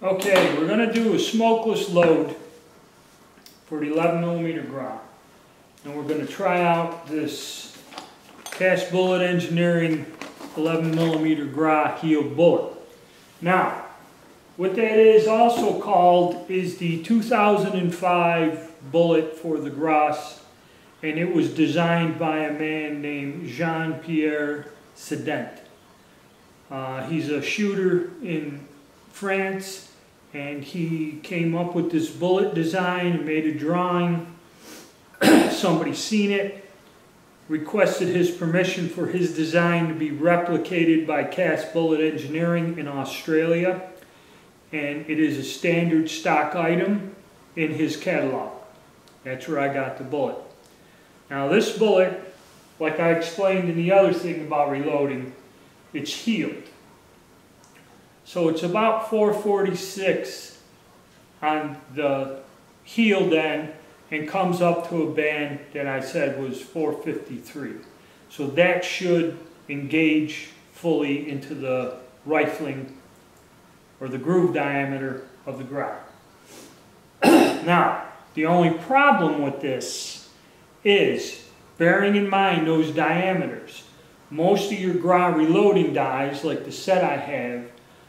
Okay, we're going to do a smokeless load for the 11mm gras. And we're going to try out this Cast Bullet Engineering 11mm gras heeled bullet. Now, what that is also called is the 2005 bullet for the gras, and it was designed by a man named Jean-Pierre Sedent. He's a shooter in France, and he came up with this bullet design and made a drawing. Somebody seen it, requested his permission for his design to be replicated by Cast Bullet Engineering in Australia, and it is a standard stock item in his catalog. That's where I got the bullet. Now this bullet, like I explained in the other thing about reloading, it's heeled. So it's about 446 on the heeled end and comes up to a band that I said was 453. So that should engage fully into the rifling or the groove diameter of the gras. Now, the only problem with this is, bearing in mind those diameters, most of your gras reloading dies, like the set I have,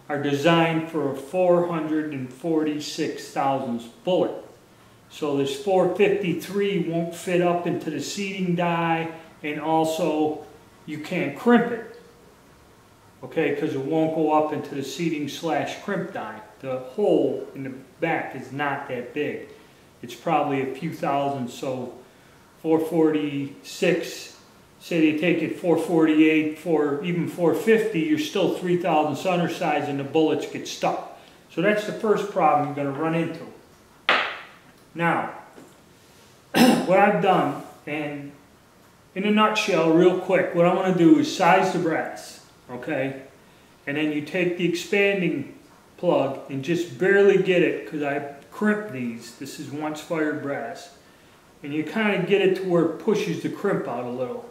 are designed for a 446 thousandths bullet. So this 453 won't fit up into the seating die, and also you can't crimp it, okay, because it won't go up into the seating / crimp die. The hole in the back is not that big. It's probably a few thousandths, so 446, say they take it 448, even 450, you're still 3 thousandths undersized and the bullets get stuck. So that's the first problem you're going to run into. Now, what I've done, and in a nutshell, real quick, what I'm going to do is size the brass, okay? And then you take the expanding plug and just barely get it, because I crimped these. This is once fired brass. And you kind of get it to where it pushes the crimp out a little.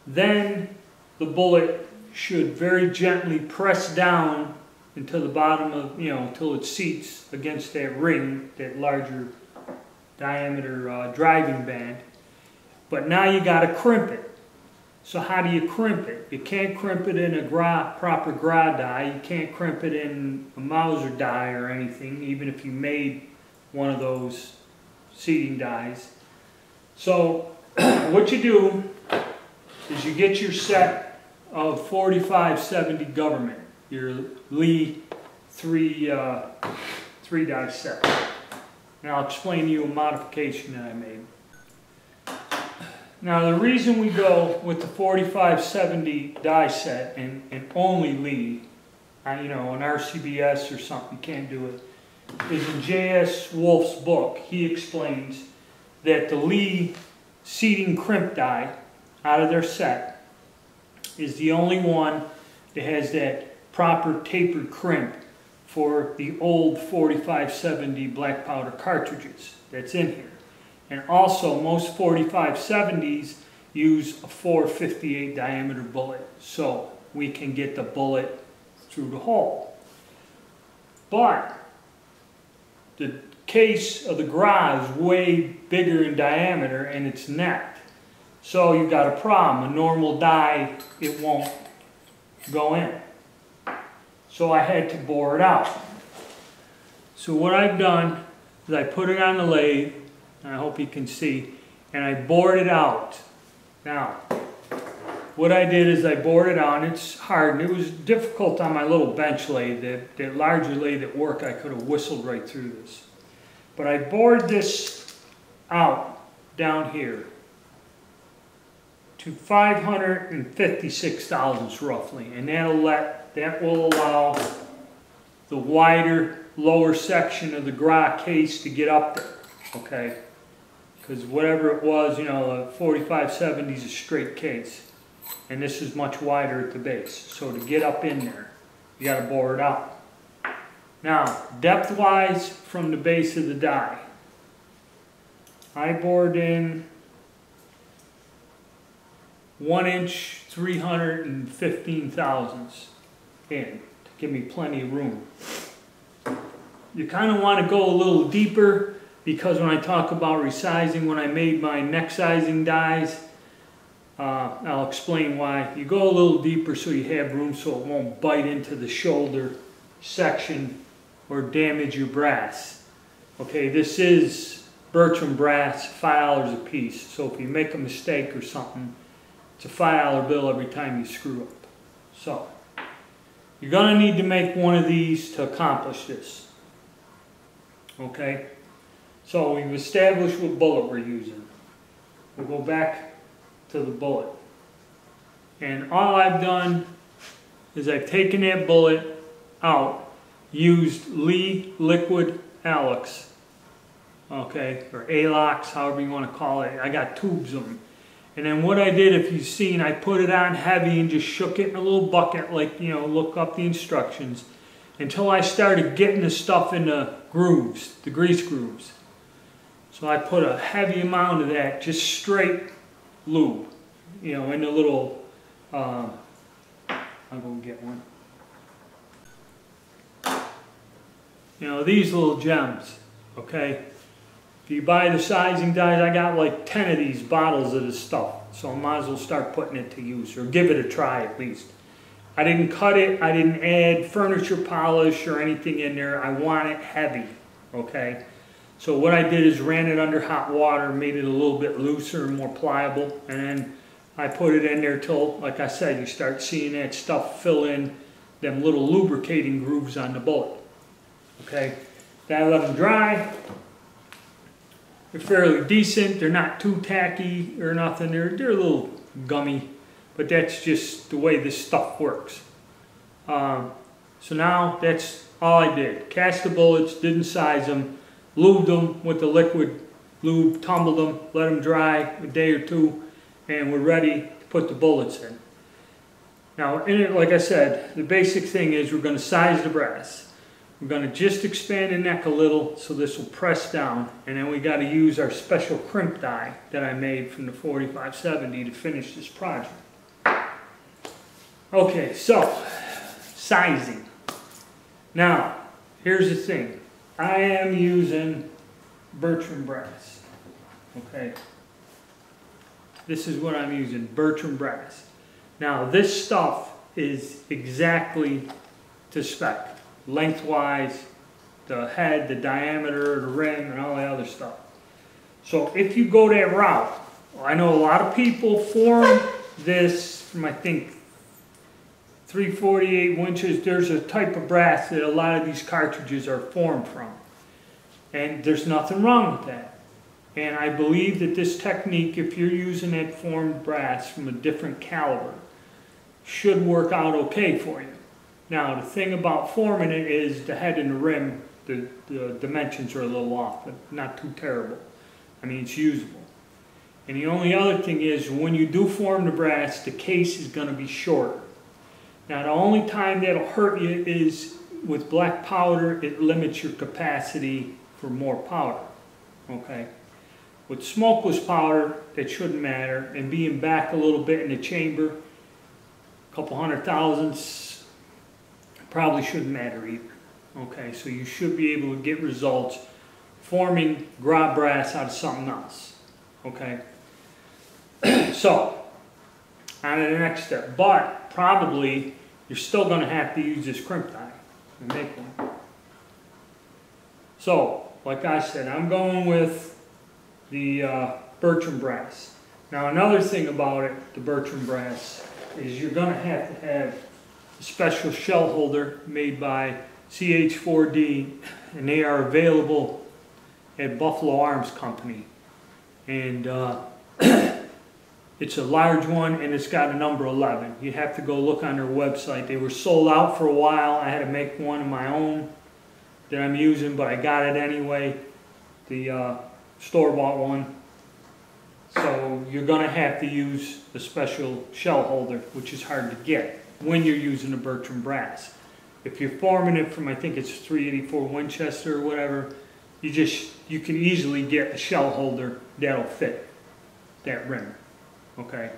Then the bullet should very gently press down into the bottom of, until it seats against that ring, that larger diameter driving band. But now you got to crimp it. So how do you crimp it? You can't crimp it in a proper gras die. You can't crimp it in a Mauser die or anything, even if you made one of those seating dies. So what you do is you get your set of 4570 government, your Lee 3 die set. And I'll explain to you a modification that I made. Now the reason we go with the 4570 die set and only Lee, an RCBS or something, you can't do it, is in J.S. Wolf's book. He explains that the Lee seating crimp die out of their set is the only one that has that proper tapered crimp for the old 4570 black powder cartridges that's in here. And also most 4570s use a 458 diameter bullet, so we can get the bullet through the hole. But the case of the gras is way bigger in diameter and it's necked. So you've got a problem. A normal die, it won't go in. So I had to bore it out. So what I've done is I put it on the lathe, and I hope you can see, and I bored it out. Now, what I did is I bored it out, and it's hard, and it was difficult on my little bench lathe. That larger lathe at work, I could have whistled right through this. But I bored this out down here to 556 thousandths roughly, and that will allow the wider lower section of the gras case to get up there, okay? Because whatever it was, the 4570 is a straight case, and this is much wider at the base. So to get up in there, you got to bore it out. Now, depth-wise from the base of the die, I bored in 1 inch 315 thousandths in to give me plenty of room. You kind of want to go a little deeper, because when I talk about resizing, when I made my neck sizing dies, I'll explain why. You go a little deeper so you have room so it won't bite into the shoulder section or damage your brass. Okay, this is Bertram brass, $5 a piece. So if you make a mistake or something, it's a $5 bill every time you screw up. So you're going to need to make one of these to accomplish this. Okay, so we've established what bullet we're using. We'll go back to the bullet. And all I've done is I've taken that bullet out, used Lee Liquid Alex, okay, or Alox, however you want to call it. I got tubes of them. And then what I did, if you've seen, I put it on heavy and just shook it in a little bucket, like, you know, look up the instructions, until I started getting the stuff in the grooves, the grease grooves. So I put a heavy amount of that, just straight lube, you know, in a little, I'll go get one. You know, these little gems, okay? If you buy the sizing dies, I got like 10 of these bottles of this stuff. So I might as well start putting it to use, or give it a try at least. I didn't cut it, I didn't add furniture polish or anything in there. I want it heavy, okay? So what I did is ran it under hot water, made it a little bit looser and more pliable, and then I put it in there till, like I said, you start seeing that stuff fill in them little lubricating grooves on the bullet. Okay, then I let them dry. They're fairly decent. They're not too tacky or nothing. They're a little gummy, but that's just the way this stuff works. So now that's all I did. Cast the bullets, didn't size them, lubed them with the liquid lube, tumbled them, let them dry a day or two, and we're ready to put the bullets in. Now, in it, like I said, the basic thing is we're going to size the brass. We're going to just expand the neck a little so this will press down, and then we got to use our special crimp die that I made from the 4570 to finish this project. Okay, so sizing. Now, here's the thing. I am using Bertram brass. Okay, this is what I'm using, Bertram brass. Now, this stuff is exactly to spec. Lengthwise, the head, the diameter, the rim, and all the other stuff. So if you go that route, I know a lot of people form this from, I think, 348 winches. There's a type of brass that a lot of these cartridges are formed from. And there's nothing wrong with that. And I believe that this technique, if you're using that formed brass from a different caliber, should work out okay for you. Now, the thing about forming it is the head and the rim, the dimensions are a little off, but not too terrible. I mean, it's usable. And the only other thing is, when you do form the brass, the case is going to be shorter. Now, the only time that'll hurt you is with black powder, it limits your capacity for more powder, okay? With smokeless powder, that shouldn't matter, and being back a little bit in the chamber, a couple hundred thousandths, probably shouldn't matter either. Okay, so you should be able to get results forming gras brass out of something else. Okay, so on to the next step, but probably you're still going to have to use this crimp die and make one. So, like I said, I'm going with the Bertram brass. Now, another thing about it, the Bertram brass, is you're going to have a special shell holder made by CH4D, and they are available at Buffalo Arms Company. And it's a large one, and it's got a number 11. You have to go look on their website. They were sold out for a while. I had to make one of my own that I'm using, but I got it anyway, the store-bought one. So you're going to have to use the special shell holder, which is hard to get when you're using the Bertram brass. If you're forming it from, I think it's 384 Winchester or whatever, you can easily get a shell holder that'll fit that rim. Okay,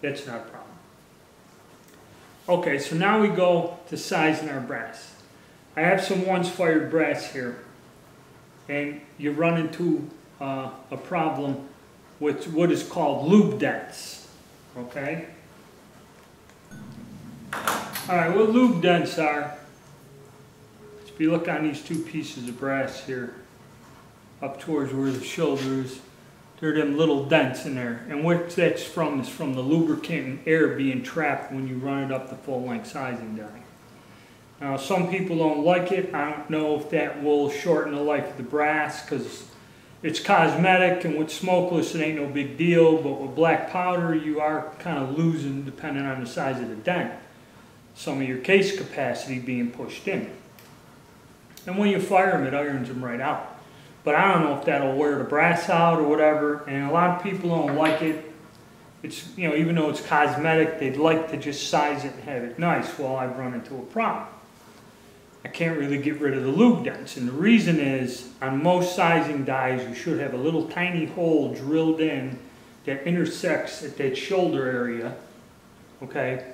that's not a problem. Okay, so now we go to sizing our brass. I have some once fired brass here, and you run into a problem with what is called lube dents, okay? Alright, what lube dents are, if you look on these two pieces of brass here, up towards where the shoulder is, there are them little dents in there. And what that's from is from the lubricant and air being trapped when you run it up the full length sizing die. Now some people don't like it. I don't know if that will shorten the life of the brass because it's cosmetic, and with smokeless it ain't no big deal, but with black powder you are kind of losing, depending on the size of the dent, some of your case capacity being pushed in. And when you fire them, it irons them right out. But I don't know if that'll wear the brass out or whatever, and a lot of people don't like it. It's, you know, even though it's cosmetic, they'd like to just size it and have it nice. Well, I've run into a problem. I can't really get rid of the lube dents, and the reason is, on most sizing dies, you should have a little tiny hole drilled in that intersects at that shoulder area, okay?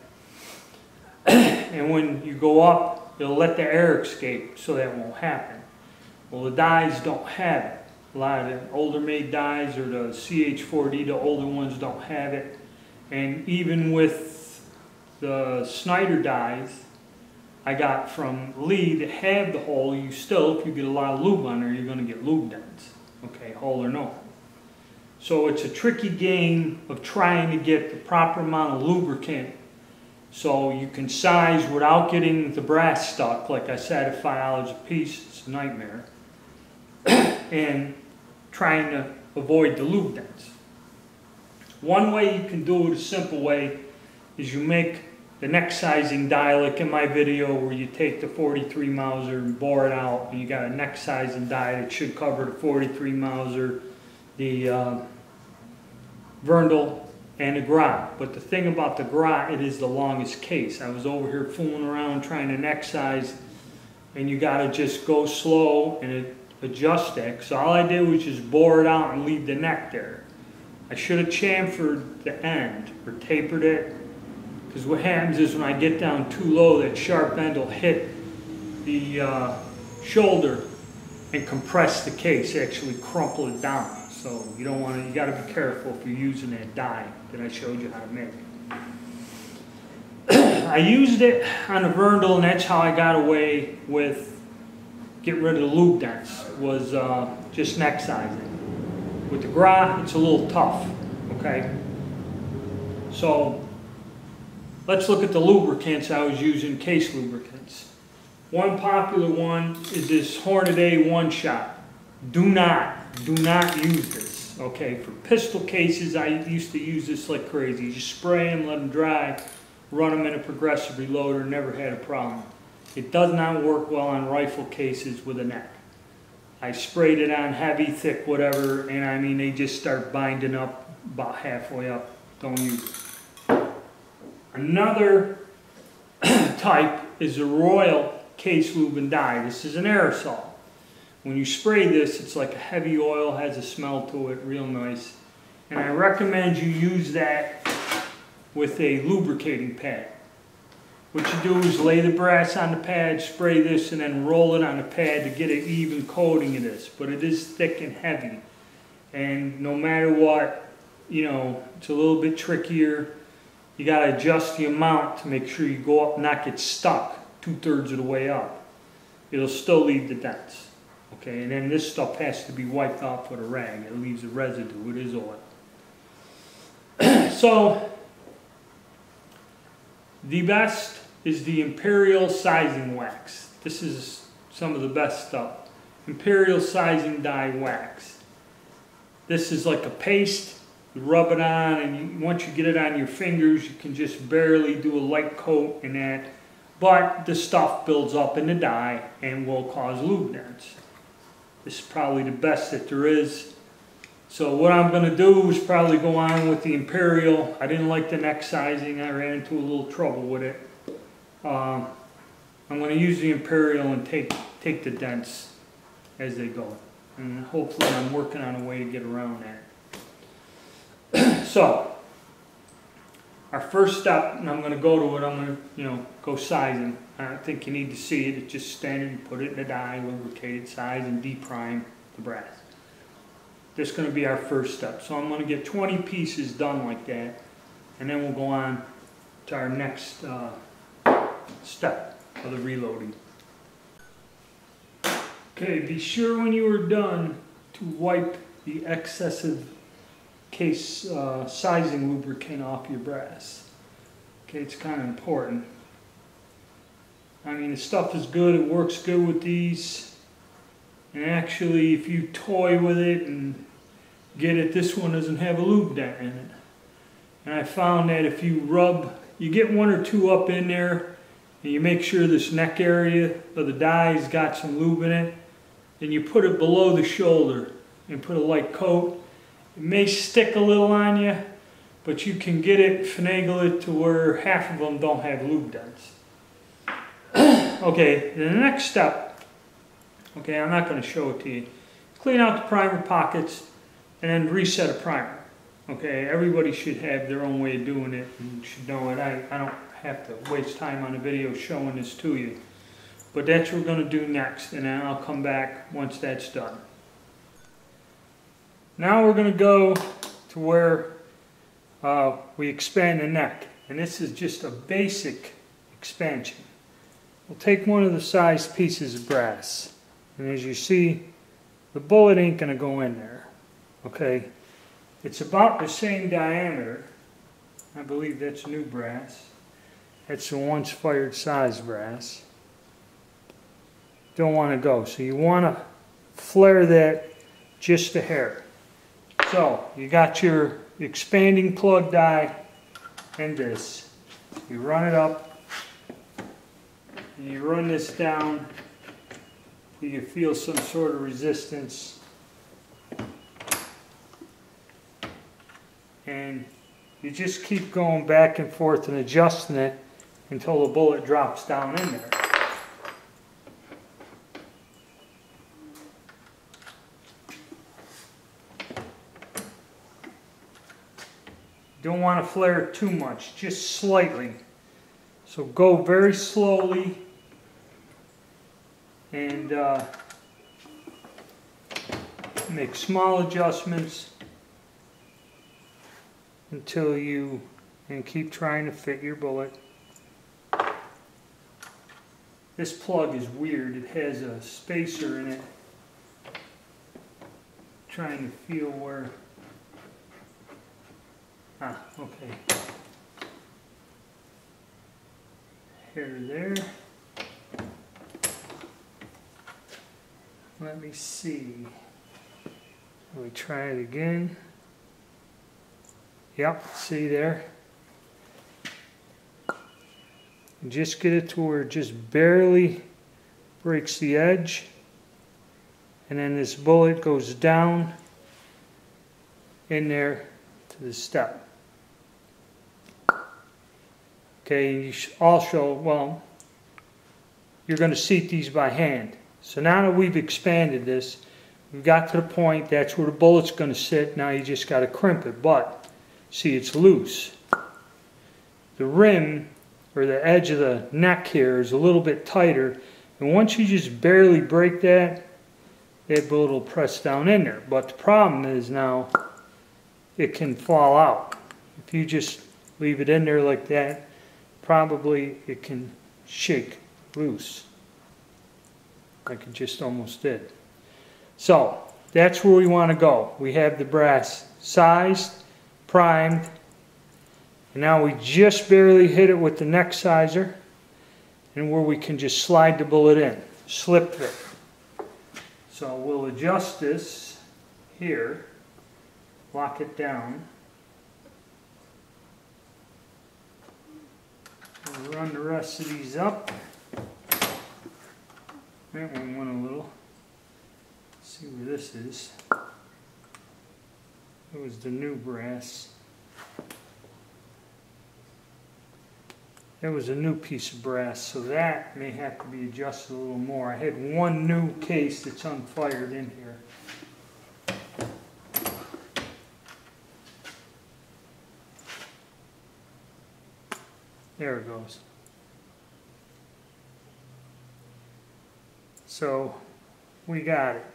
And when you go up, it'll let the air escape, so that won't happen. Well, the dies don't have it. A lot of the older made dies, or the CH4D, the older ones don't have it. And even with the Snyder dies I got from Lee that have the hole, you still, if you get a lot of lube on there, you're going to get lube dents. Okay, hole or no. So it's a tricky game of trying to get the proper amount of lubricant so you can size without getting the brass stuck. Like I said, at $5 a piece, it's a nightmare. And trying to avoid the lube dents. One way you can do it, a simple way, is you make the neck sizing die, like in my video where you take the 43 Mauser and bore it out, and you got a neck sizing die that should cover the 43 Mauser, the Verndl, and the gras. But the thing about the gras, it is the longest case. I was over here fooling around trying to neck size, and you got to just go slow and adjust that. So all I did was just bore it out and leave the neck there. I should have chamfered the end or tapered it, because what happens is when I get down too low, that sharp end will hit the shoulder and compress the case, actually crumple it down. So you don't want to, you got to be careful if you're using that die that I showed you how to make. I used it on the Verndl, and that's how I got away with getting rid of the lube dents, was just neck sizing. With the gras, it's a little tough, okay? So let's look at the lubricants I was using, case lubricants. One popular one is this Hornady One Shot. Do not use this, okay? For pistol cases, I used to use this like crazy. You just spray them, let them dry, run them in a progressive reloader, never had a problem. It does not work well on rifle cases with a neck. I sprayed it on heavy, thick, whatever, and I mean, they just start binding up about halfway up. Don't use it. Another type is a Royal Case Lube and Dye. This is an aerosol. When you spray this, it's like a heavy oil, has a smell to it, real nice. And I recommend you use that with a lubricating pad. What you do is lay the brass on the pad, spray this, and then roll it on the pad to get an even coating of this. But it is thick and heavy. And no matter what, you know, it's a little bit trickier. You got to adjust the amount to make sure you go up, not get stuck 2/3 of the way up. It'll still leave the dents. Okay, and then this stuff has to be wiped off with a rag. It leaves a residue. It is oil. So, the best is the Imperial Sizing Wax. This is some of the best stuff. Imperial Sizing Dye Wax. This is like a paste. You rub it on, and once you get it on your fingers, you can just barely do a light coat in that. But the stuff builds up in the dye and will cause lube dents. This is probably the best that there is. So what I'm going to do is probably go on with the Imperial. I didn't like the neck sizing. I ran into a little trouble with it. I'm going to use the Imperial and take the dents as they go. And hopefully I'm working on a way to get around that. So, our first step, and I'm going to go to it, I'm going to, go sizing. I don't think you need to see it. It's just standard. You put it in a die, lubricate it, size, and deprime the brass. This is going to be our first step. So I'm going to get 20 pieces done like that, and then we'll go on to our next step of the reloading. Okay, be sure when you are done to wipe the excessive case sizing lubricant off your brass. Okay, it's kind of important. I mean, the stuff is good, it works good with these, and actually if you toy with it and get it, this one doesn't have a lube dent in it. And I found that if you you get one or two up in there, and you make sure this neck area of the die's got some lube in it, and you put it below the shoulder and put a light coat. It may stick a little on you, but you can get it, finagle it to where half of them don't have lube dents. Okay, the next step, okay, I'm not going to show it to you. Clean out the primer pockets and then reset a primer. Okay, everybody should have their own way of doing it and should know it. I don't have to waste time on a video showing this to you. But that's what we're going to do next, and then I'll come back once that's done. Now we're going to go to where we expand the neck, and this is just a basic expansion. We'll take one of the sized pieces of brass, and as you see, the bullet ain't going to go in there. Okay, it's about the same diameter. I believe that's new brass. That's the once fired size brass. Don't want to go, so you want to flare that just a hair. So you got your expanding plug die and this. You run it up and you run this down till you feel some sort of resistance, and you just keep going back and forth and adjusting it until the bullet drops down in there. Don't want to flare it too much, just slightly. So go very slowly and make small adjustments until and keep trying to fit your bullet. This plug is weird. It has a spacer in it. Trying to feel where. Okay. Hair there. Let me see. Let me try it again. Yep, see there? Just get it to where it just barely breaks the edge. And then this bullet goes down in there to the step. Okay, you also, well, you're going to seat these by hand. So now that we've expanded this, we've got to the point, that's where the bullet's going to sit. Now you just got to crimp it, but see, it's loose. The rim, or the edge of the neck here, is a little bit tighter. And once you just barely break that bullet will press down in there. But the problem is now, it can fall out. If you just leave it in there like that, probably it can shake loose, like it just almost did. So that's where we want to go. We have the brass sized, primed, and now we just barely hit it with the neck sizer, and where we can just slide the bullet in, slip fit. So we'll adjust this here, lock it down. We'll run the rest of these up. That one went a little. Let's see where this is. It was the new brass. It was a new piece of brass, so that may have to be adjusted a little more. I had one new case that's unfired in here. There it goes. So we got it.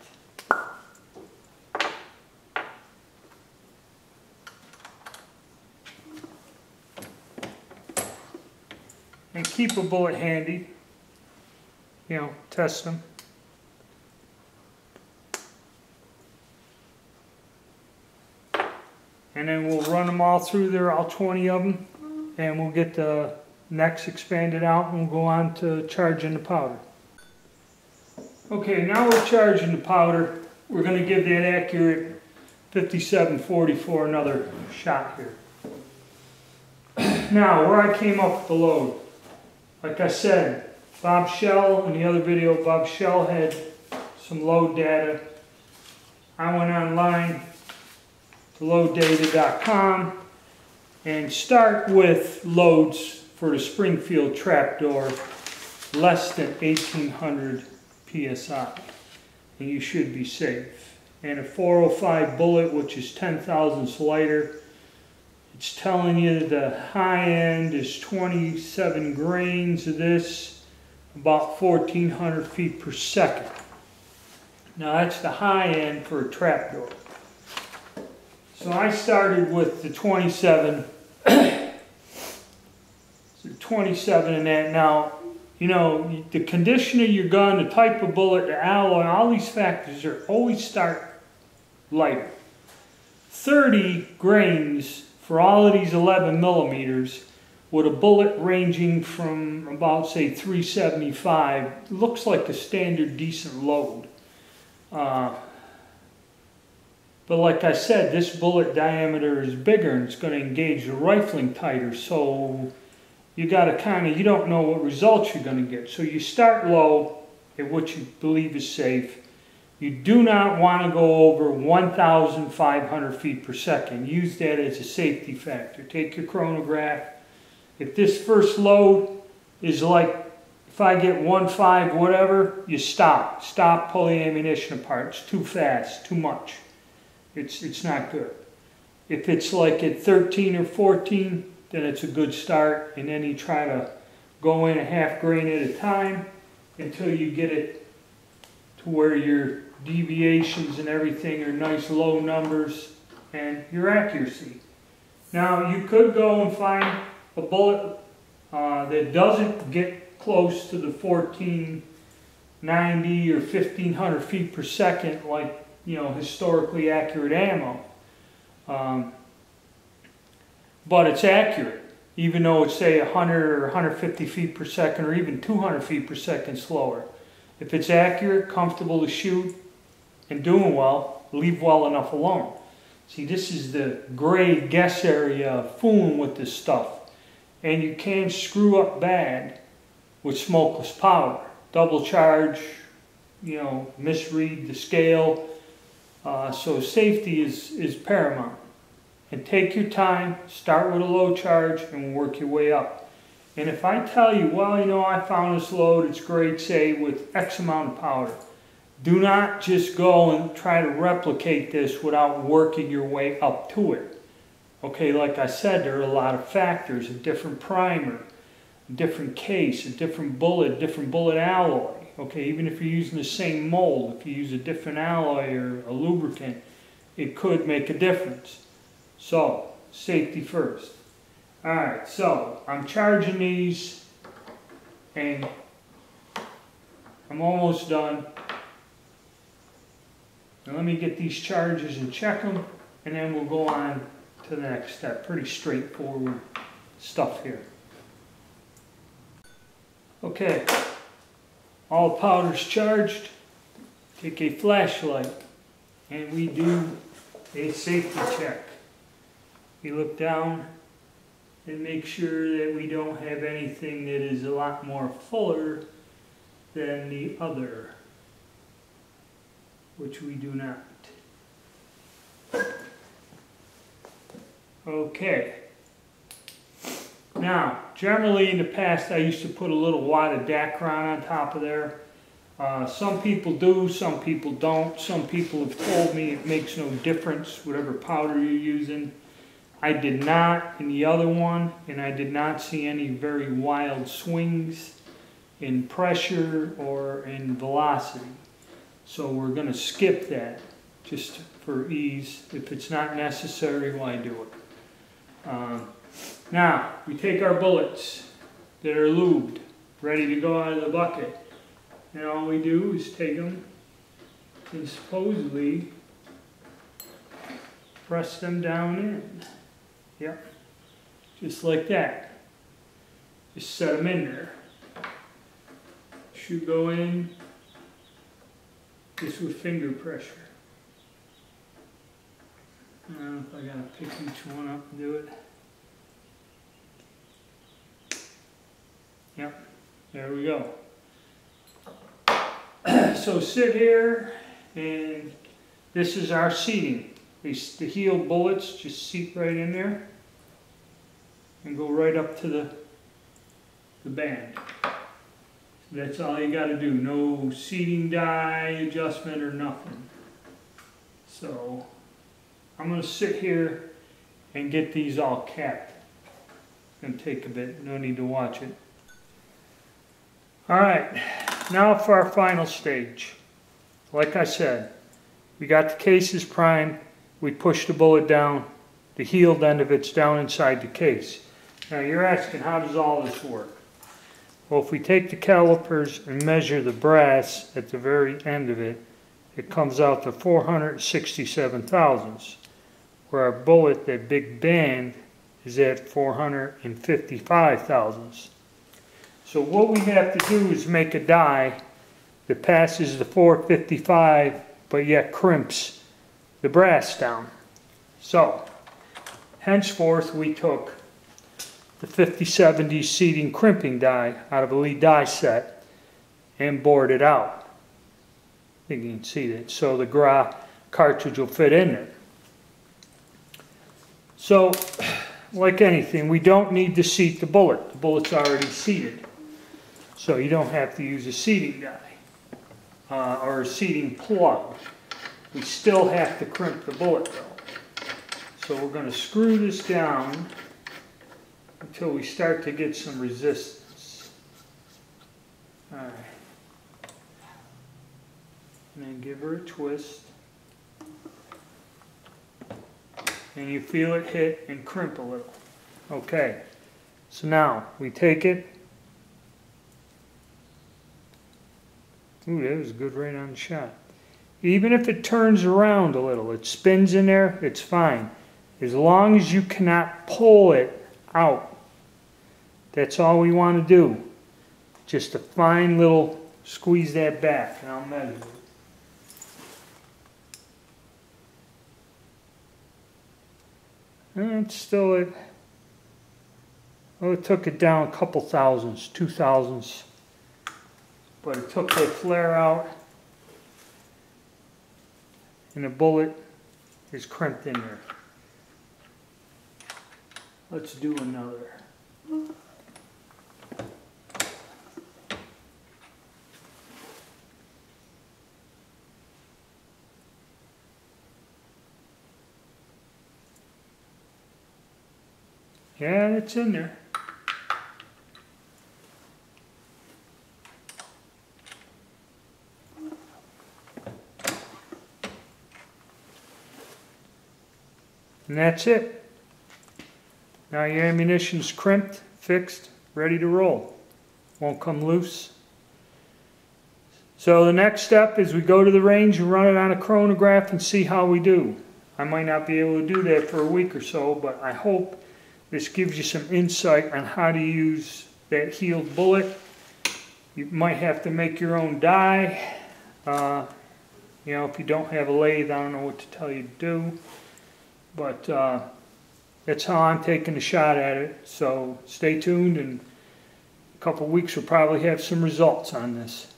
And keep a bullet handy, you know, test them. And then we'll run them all through there, all 20 of them, and we'll get the necks expanded out and we'll go on to charging the powder. Okay, now we're charging the powder. We're going to give that accurate 5744 another shot here. Now, where I came up with the load. Like I said, Bob Shell, in the other video, Bob Shell had some load data. I went online to loaddata.com and start with loads for the Springfield trapdoor less than 1800 psi, and you should be safe. And a 405 bullet, which is 10 thousandths lighter, it's telling you the high end is 27 grains of this, about 1400 feet per second. Now that's the high end for a trapdoor. So I started with the 27, so 27 in that. Now, you know, the condition of your gun, the type of bullet, the alloy, all these factors are always start lighter. 30 grains for all of these 11 millimeters with a bullet ranging from about, say, 375, looks like a standard decent load. But like I said, this bullet diameter is bigger and it's going to engage the rifling tighter, so you got to kind of, you don't know what results you're going to get. So you start low at what you believe is safe. You do not want to go over 1,500 feet per second. Use that as a safety factor. Take your chronograph. If this first load is like, if I get 1.5 whatever, you stop. Stop, pull the ammunition apart. It's too fast, too much. It's not good. If it's like at 13 or 14, then it's a good start. And then you try to go in a half grain at a time until you get it to where your deviations and everything are nice low numbers and your accuracy. Now you could go and find a bullet that doesn't get close to the 1490 or 1500 feet per second, like, you know, historically accurate ammo. But it's accurate, even though it's, say, 100 or 150 feet per second or even 200 feet per second slower. If it's accurate, comfortable to shoot, and doing well, leave well enough alone. See, this is the gray guess area of fooling with this stuff. And you can screw up bad with smokeless powder. Double charge, you know, misread the scale. So safety is paramount. And take your time, start with a low charge, and work your way up. And if I tell you, well, you know, I found this load, it's great, say, with X amount of powder, do not just go and try to replicate this without working your way up to it. Okay, like I said, there are a lot of factors, a different primer, a different case, a different bullet alloy. Okay, even if you're using the same mold, if you use a different alloy or a lubricant, it could make a difference. So, safety first. Alright, so I'm charging these and I'm almost done. Now let me get these charges and check them, and then we'll go on to the next step. Pretty straightforward stuff here. Okay, all powder's charged. Take a flashlight and we do a safety check. We look down and make sure that we don't have anything that is a lot more fuller than the other, which we do not. Okay. Now, generally in the past I used to put a little wad of Dacron on top of there. Some people do, some people don't. Some people have told me it makes no difference, whatever powder you're using. I did not in the other one, and I did not see any very wild swings in pressure or in velocity. So we're going to skip that just for ease. If it's not necessary, why do it? Now, we take our bullets that are lubed, ready to go out of the bucket. And all we do is take them and supposedly press them down in. Yep, just like that. Just set them in there. Should go in just with finger pressure. I don't know if I gotta pick each one up and do it. Yep, there we go. So sit here, and this is our seating. The healed bullets just seat right in there and go right up to the band. That's all you got to do. No seating die adjustment or nothing. So I'm going to sit here and get these all capped. It's going to take a bit. No need to watch it. All right. Now for our final stage. Like I said, we got the cases primed. We push the bullet down. The healed end of it's down inside the case. Now you're asking, how does all this work? Well, if we take the calipers and measure the brass at the very end of it, it comes out to 467 thousandths, where our bullet, that big band, is at 455 thousandths. So what we have to do is make a die that passes the 455, but yet crimps the brass down. So, henceforth we took the 5070 seating crimping die out of a lead die set and bored it out. I think you can see that. So the gras cartridge will fit in there. So, like anything, we don't need to seat the bullet. The bullet's already seated. So you don't have to use a seating die or a seating plug. We still have to crimp the bullet though. So we're going to screw this down until we start to get some resistance. Alright. And then give her a twist. And you feel it hit and crimp a little. Okay. So now we take it. Ooh, that was good right on the shot. Even if it turns around a little, it spins in there, it's fine. As long as you cannot pull it out. That's all we want to do. Just a fine little squeeze that back, and I'll measure it. And it's still at, well, it took it down a couple thousandths, 2 thousandths. But it took the flare out. And the bullet is crimped in there. Let's do another. Yeah, it's in there. And that's it. Now your ammunition's crimped, fixed, ready to roll. Won't come loose. So the next step is we go to the range and run it on a chronograph and see how we do. I might not be able to do that for a week or so, but I hope this gives you some insight on how to use that healed bullet. You might have to make your own die. You know, if you don't have a lathe, I don't know what to tell you to do. But that's how I'm taking a shot at it. So stay tuned, and in a couple of weeks we'll probably have some results on this.